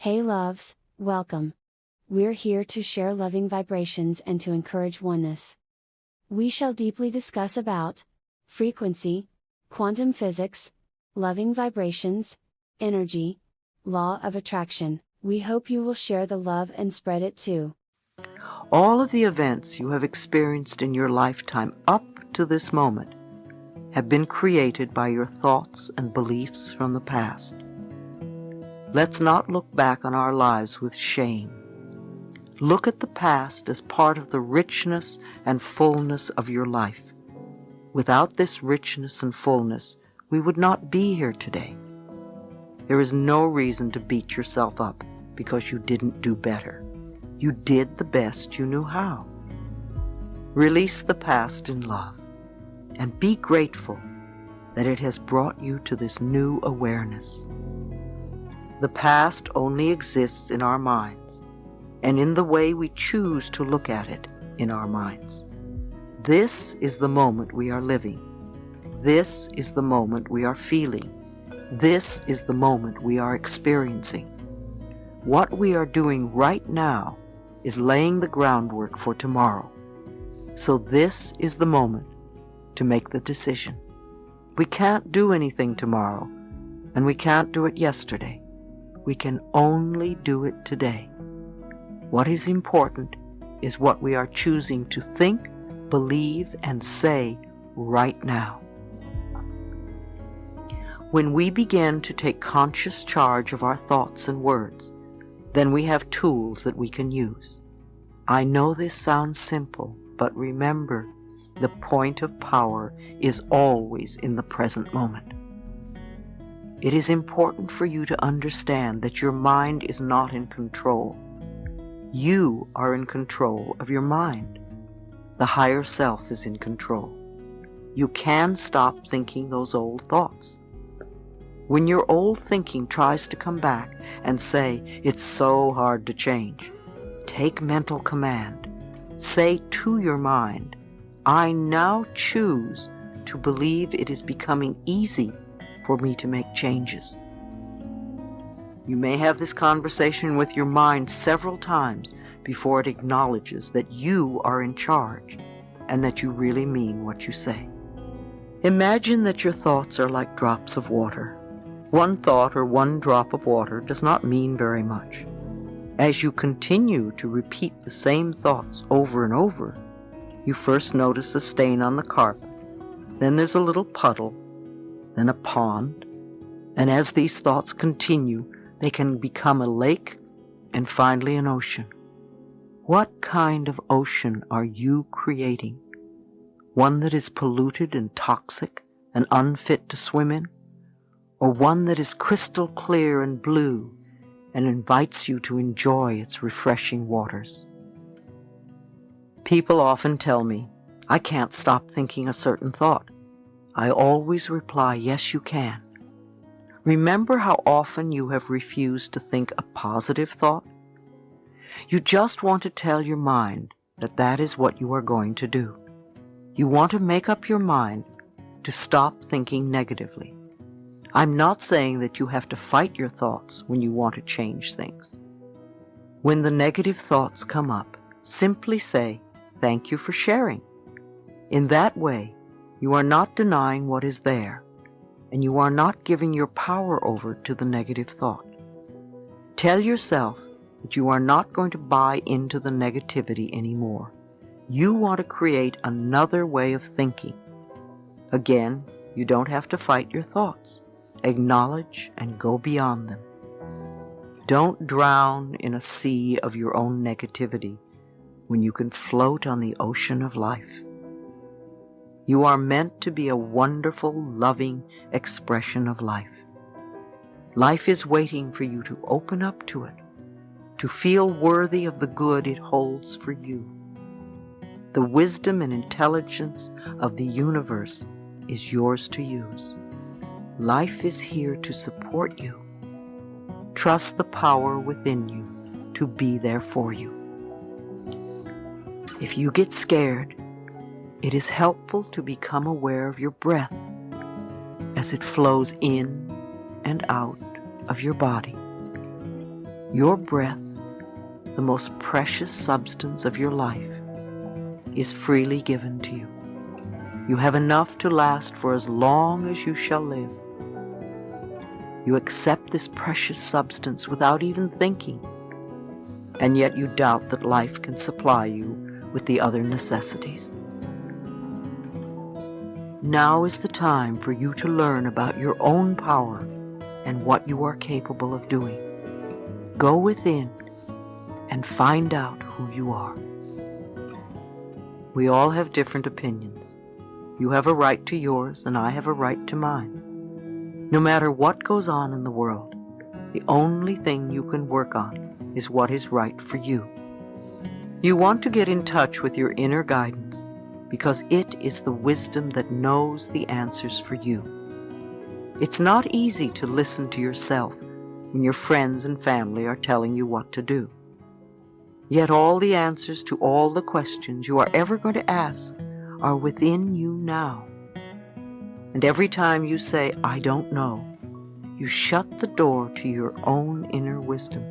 Hey loves, welcome. We're here to share loving vibrations and to encourage oneness. We shall deeply discuss about frequency, quantum physics, loving vibrations, energy, law of attraction. We hope you will share the love and spread it too. All of the events you have experienced in your lifetime up to this moment have been created by your thoughts and beliefs from the past. Let's not look back on our lives with shame. Look at the past as part of the richness and fullness of your life. Without this richness and fullness, we would not be here today. There is no reason to beat yourself up because you didn't do better. You did the best you knew how. Release the past in love and be grateful that it has brought you to this new awareness. The past only exists in our minds and in the way we choose to look at it in our minds. This is the moment we are living. This is the moment we are feeling. This is the moment we are experiencing. What we are doing right now is laying the groundwork for tomorrow. So this is the moment to make the decision. We can't do anything tomorrow, and we can't do it yesterday. We can only do it today. What is important is what we are choosing to think, believe, and say right now. When we begin to take conscious charge of our thoughts and words, then we have tools that we can use. I know this sounds simple, but remember, the point of power is always in the present moment. It is important for you to understand that your mind is not in control. You are in control of your mind. The higher self is in control. You can stop thinking those old thoughts. When your old thinking tries to come back and say, "It's so hard to change," take mental command. Say to your mind, "I now choose to believe it is becoming easy for me to make changes." You may have this conversation with your mind several times before it acknowledges that you are in charge and that you really mean what you say. Imagine that your thoughts are like drops of water. One thought or one drop of water does not mean very much. As you continue to repeat the same thoughts over and over, you first notice a stain on the carpet, then there's a little puddle, then a pond, and as these thoughts continue, they can become a lake and finally an ocean. What kind of ocean are you creating? One that is polluted and toxic and unfit to swim in? Or one that is crystal clear and blue and invites you to enjoy its refreshing waters? People often tell me, "I can't stop thinking a certain thought." I always reply, "Yes, you can." Remember how often you have refused to think a positive thought? You just want to tell your mind that that is what you are going to do. You want to make up your mind to stop thinking negatively. I'm not saying that you have to fight your thoughts when you want to change things. When the negative thoughts come up, simply say, "Thank you for sharing." In that way, you are not denying what is there, and you are not giving your power over to the negative thought. Tell yourself that you are not going to buy into the negativity anymore. You want to create another way of thinking. Again, you don't have to fight your thoughts. Acknowledge and go beyond them. Don't drown in a sea of your own negativity when you can float on the ocean of life. You are meant to be a wonderful, loving expression of life. Life is waiting for you to open up to it, to feel worthy of the good it holds for you. The wisdom and intelligence of the universe is yours to use. Life is here to support you. Trust the power within you to be there for you. If you get scared, it is helpful to become aware of your breath as it flows in and out of your body. Your breath, the most precious substance of your life, is freely given to you. You have enough to last for as long as you shall live. You accept this precious substance without even thinking, and yet you doubt that life can supply you with the other necessities. Now is the time for you to learn about your own power and what you are capable of doing. Go within and find out who you are. We all have different opinions. You have a right to yours, and I have a right to mine. No matter what goes on in the world, the only thing you can work on is what is right for you. You want to get in touch with your inner guidance because it is the wisdom that knows the answers for you. It's not easy to listen to yourself when your friends and family are telling you what to do. Yet all the answers to all the questions you are ever going to ask are within you now. And every time you say, "I don't know," you shut the door to your own inner wisdom.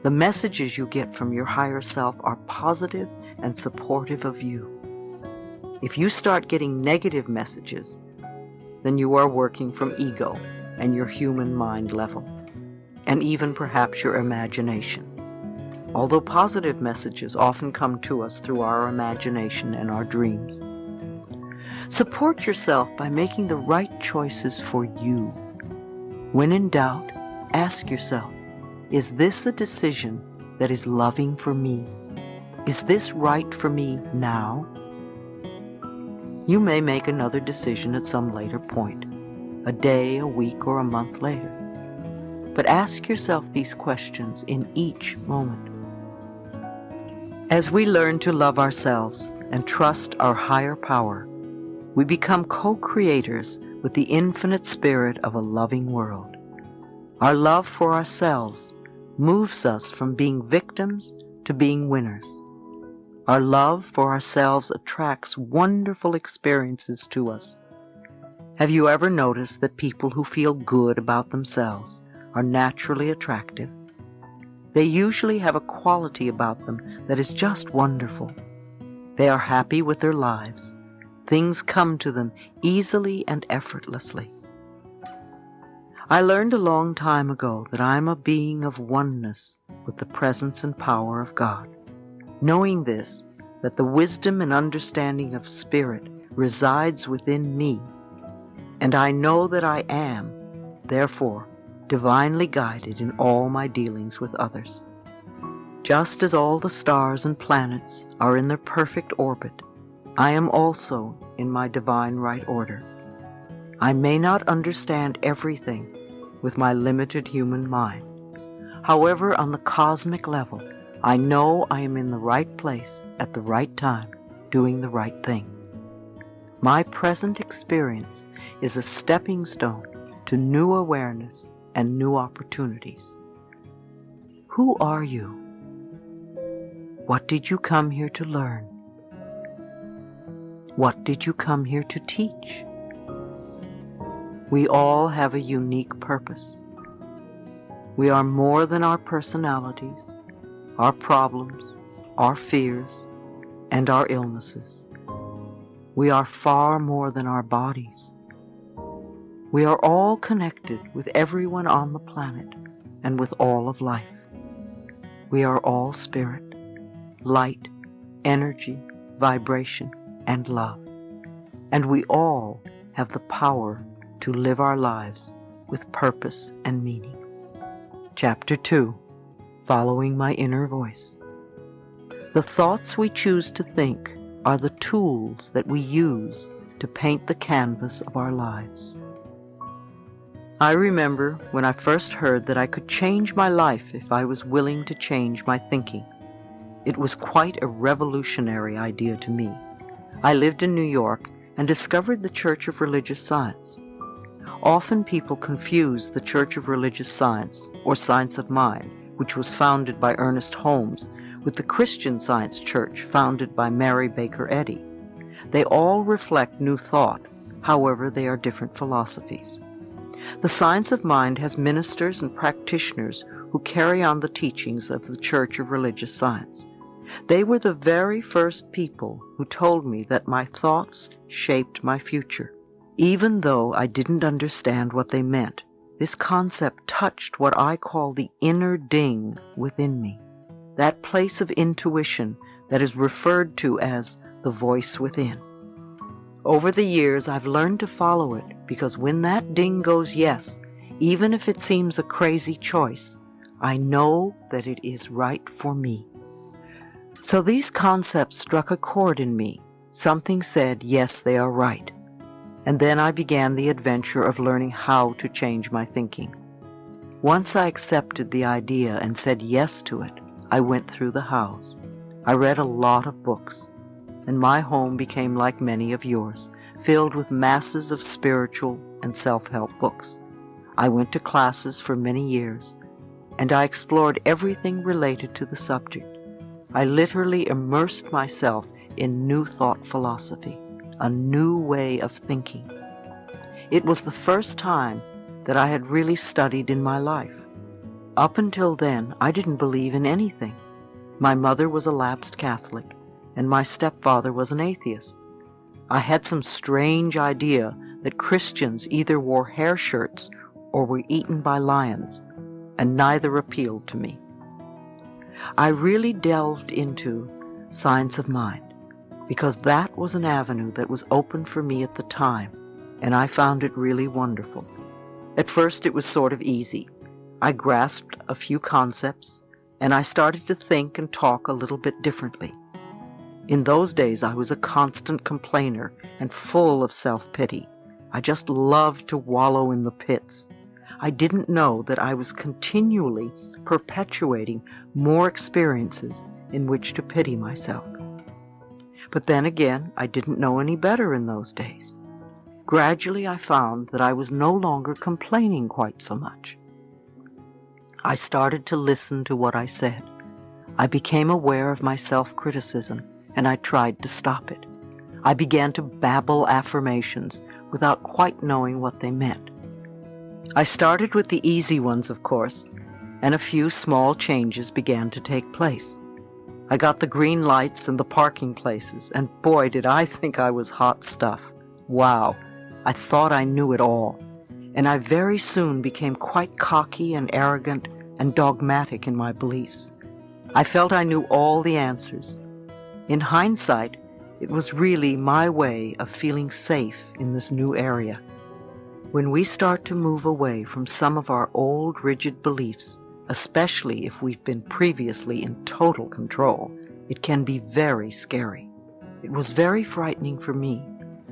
The messages you get from your higher self are positive and supportive of you. If you start getting negative messages, then you are working from ego and your human mind level, and even perhaps your imagination. Although positive messages often come to us through our imagination and our dreams. Support yourself by making the right choices for you. When in doubt, ask yourself, is this a decision that is loving for me? Is this right for me now? You may make another decision at some later point, a day, a week, or a month later. But ask yourself these questions in each moment. As we learn to love ourselves and trust our higher power, we become co-creators with the infinite spirit of a loving world. Our love for ourselves moves us from being victims to being winners. Our love for ourselves attracts wonderful experiences to us. Have you ever noticed that people who feel good about themselves are naturally attractive? They usually have a quality about them that is just wonderful. They are happy with their lives. Things come to them easily and effortlessly. I learned a long time ago that I am a being of oneness with the presence and power of God. Knowing this, that the wisdom and understanding of Spirit resides within me, and I know that I am, therefore, divinely guided in all my dealings with others. Just as all the stars and planets are in their perfect orbit, I am also in my divine right order. I may not understand everything with my limited human mind. However, on the cosmic level, I know I am in the right place at the right time, doing the right thing. My present experience is a stepping stone to new awareness and new opportunities. Who are you? What did you come here to learn? What did you come here to teach? We all have a unique purpose. We are more than our personalities, our problems, our fears, and our illnesses. We are far more than our bodies. We are all connected with everyone on the planet and with all of life. We are all spirit, light, energy, vibration, and love. And we all have the power to live our lives with purpose and meaning. Chapter 2, Following My Inner Voice. The thoughts we choose to think are the tools that we use to paint the canvas of our lives. I remember when I first heard that I could change my life if I was willing to change my thinking. It was quite a revolutionary idea to me. I lived in New York and discovered the Church of Religious Science. Often people confuse the Church of Religious Science, or Science of Mind, which was founded by Ernest Holmes, with the Christian Science Church founded by Mary Baker Eddy. They all reflect New Thought, however they are different philosophies. The Science of Mind has ministers and practitioners who carry on the teachings of the Church of Religious Science. They were the very first people who told me that my thoughts shaped my future. Even though I didn't understand what they meant, this concept touched what I call the inner ding within me, that place of intuition that is referred to as the voice within. Over the years, I've learned to follow it because when that ding goes yes, even if it seems a crazy choice, I know that it is right for me. So these concepts struck a chord in me. Something said, yes, they are right. And then I began the adventure of learning how to change my thinking. Once I accepted the idea and said yes to it, I went through the hows. I read a lot of books, and my home became like many of yours, filled with masses of spiritual and self-help books. I went to classes for many years, and I explored everything related to the subject. I literally immersed myself in new thought philosophy, a new way of thinking. It was the first time that I had really studied in my life. Up until then, I didn't believe in anything. My mother was a lapsed Catholic, and my stepfather was an atheist. I had some strange idea that Christians either wore hair shirts or were eaten by lions, and neither appealed to me. I really delved into science of mind because that was an avenue that was open for me at the time, and I found it really wonderful. At first it was sort of easy. I grasped a few concepts, and I started to think and talk a little bit differently. In those days I was a constant complainer and full of self-pity. I just loved to wallow in the pits. I didn't know that I was continually perpetuating more experiences in which to pity myself. But then again, I didn't know any better in those days. Gradually, I found that I was no longer complaining quite so much. I started to listen to what I said. I became aware of my self-criticism, and I tried to stop it. I began to babble affirmations without quite knowing what they meant. I started with the easy ones, of course, and a few small changes began to take place. I got the green lights and the parking places, and boy, did I think I was hot stuff. Wow, I thought I knew it all, and I very soon became quite cocky and arrogant and dogmatic in my beliefs. I felt I knew all the answers. In hindsight, it was really my way of feeling safe in this new area. When we start to move away from some of our old rigid beliefs, especially if we've been previously in total control, it can be very scary. It was very frightening for me,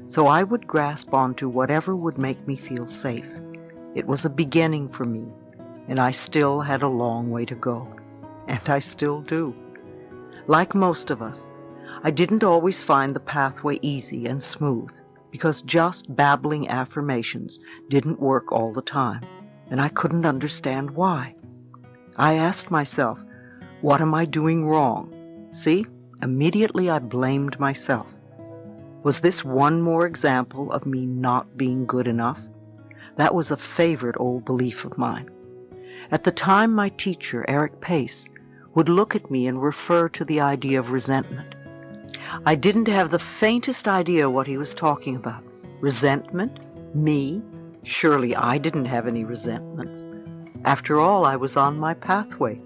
so I would grasp onto whatever would make me feel safe. It was a beginning for me, and I still had a long way to go. And I still do. Like most of us, I didn't always find the pathway easy and smooth, because just babbling affirmations didn't work all the time, and I couldn't understand why. I asked myself, what am I doing wrong? See, immediately I blamed myself. Was this one more example of me not being good enough? That was a favorite old belief of mine. At the time, my teacher, Eric Pace, would look at me and refer to the idea of resentment. I didn't have the faintest idea what he was talking about. Resentment? Me? Surely I didn't have any resentments. After all, I was on my pathway,